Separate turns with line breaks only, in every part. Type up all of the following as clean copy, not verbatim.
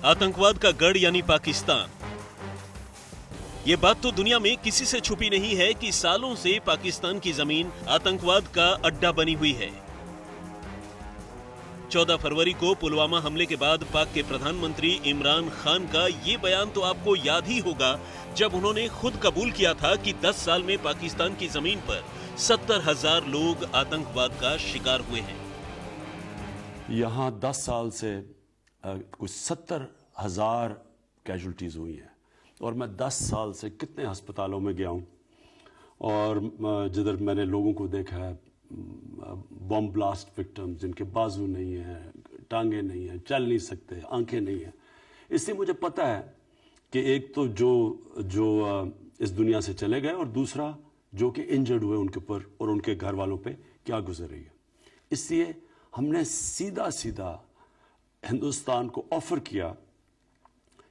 आतंकवाद का गढ़ यानी पाकिस्तान। ये बात तो दुनिया में किसी से छुपी नहीं है कि सालों से पाकिस्तान की जमीन आतंकवाद का अड्डा बनी हुई है। 14 फरवरी को पुलवामा हमले के बाद पाक के प्रधानमंत्री इमरान खान का ये बयान तो आपको याद ही होगा, जब उन्होंने खुद कबूल किया था कि 10 साल में पाकिस्तान की जमीन पर 70,000 लोग आतंकवाद का शिकार हुए हैं।
यहाँ 10 साल से कुछ 70,000 कैजुअल्टीज हुई हैं और मैं 10 साल से कितने अस्पतालों में गया हूँ और जिधर मैंने लोगों को देखा है, बॉम्ब ब्लास्ट विक्टिम जिनके बाजू नहीं है, टांगे नहीं है, चल नहीं सकते, आंखें नहीं है। इसलिए मुझे पता है कि एक तो जो इस दुनिया से चले गए और दूसरा जो कि इंजर्ड हुए उनके ऊपर और उनके घर वालों पे क्या गुजर रही है। इसलिए हमने सीधा हिंदुस्तान को ऑफर किया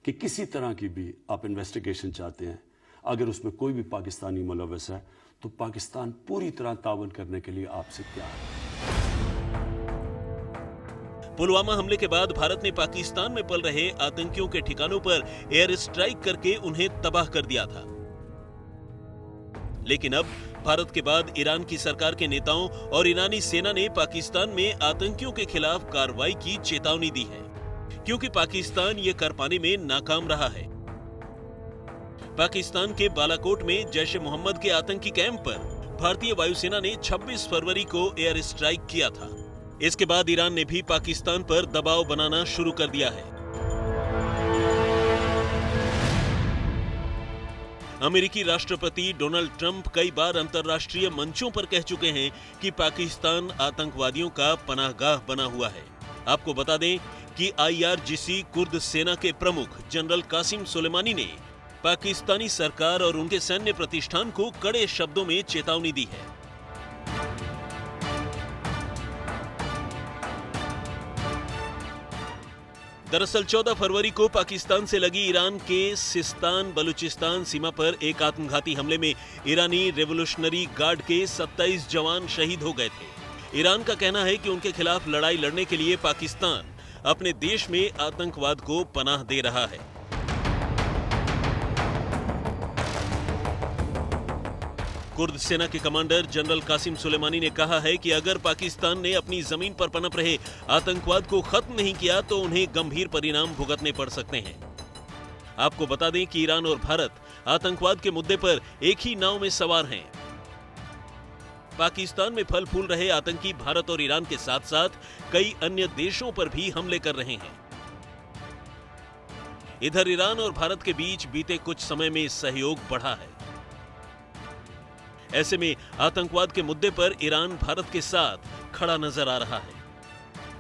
कि किसी तरह की भी आप इन्वेस्टिगेशन चाहते हैं, अगर उसमें कोई भी पाकिस्तानी मुलव्वस है तो पाकिस्तान पूरी तरह तावन करने के लिए आपसे तैयार है।
पुलवामा हमले के बाद भारत ने पाकिस्तान में पल रहे आतंकियों के ठिकानों पर एयर स्ट्राइक करके उन्हें तबाह कर दिया था। लेकिन अब भारत के बाद ईरान की सरकार के नेताओं और ईरानी सेना ने पाकिस्तान में आतंकियों के खिलाफ कार्रवाई की चेतावनी दी है, क्योंकि पाकिस्तान ये कर पाने में नाकाम रहा है। पाकिस्तान के बालाकोट में जैश ए मोहम्मद के आतंकी कैंप पर भारतीय वायुसेना ने 26 फरवरी को एयर स्ट्राइक किया था। इसके बाद ईरान ने भी पाकिस्तान पर दबाव बनाना शुरू कर दिया है। अमेरिकी राष्ट्रपति डोनाल्ड ट्रंप कई बार अंतर्राष्ट्रीय मंचों पर कह चुके हैं कि पाकिस्तान आतंकवादियों का पनाहगाह बना हुआ है। आपको बता दें कि IRGC कुर्द सेना के प्रमुख जनरल कासिम सुलेमानी ने पाकिस्तानी सरकार और उनके सैन्य प्रतिष्ठान को कड़े शब्दों में चेतावनी दी है। दरअसल 14 फरवरी को पाकिस्तान से लगी ईरान के सिस्तान बलूचिस्तान सीमा पर एक आत्मघाती हमले में ईरानी रेवोल्यूशनरी गार्ड के 27 जवान शहीद हो गए थे। ईरान का कहना है कि उनके खिलाफ लड़ाई लड़ने के लिए पाकिस्तान अपने देश में आतंकवाद को पनाह दे रहा है। कुर्द सेना के कमांडर जनरल कासिम सुलेमानी ने कहा है कि अगर पाकिस्तान ने अपनी जमीन पर पनप रहे आतंकवाद को खत्म नहीं किया तो उन्हें गंभीर परिणाम भुगतने पड़ सकते हैं। आपको बता दें कि ईरान और भारत आतंकवाद के मुद्दे पर एक ही नाव में सवार हैं। पाकिस्तान में फल फूल रहे आतंकी भारत और ईरान के साथ साथ कई अन्य देशों पर भी हमले कर रहे हैं। इधर ईरान और भारत के बीच बीते कुछ समय में सहयोग बढ़ा है। ऐसे में आतंकवाद के मुद्दे पर ईरान भारत के साथ खड़ा नजर आ रहा है।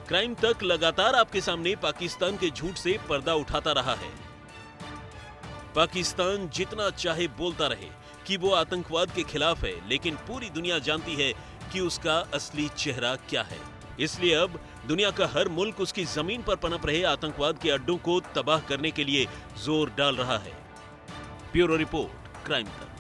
क्राइम तक लगातार आपके सामने पाकिस्तान के झूठ से पर्दा उठाता रहा है। पाकिस्तान जितना चाहे बोलता रहे कि वो आतंकवाद के खिलाफ है, लेकिन पूरी दुनिया जानती है कि उसका असली चेहरा क्या है। इसलिए अब दुनिया का हर मुल्क उसकी जमीन पर पनप रहे आतंकवाद के अड्डों को तबाह करने के लिए जोर डाल रहा है। ब्यूरो रिपोर्ट, क्राइम तक।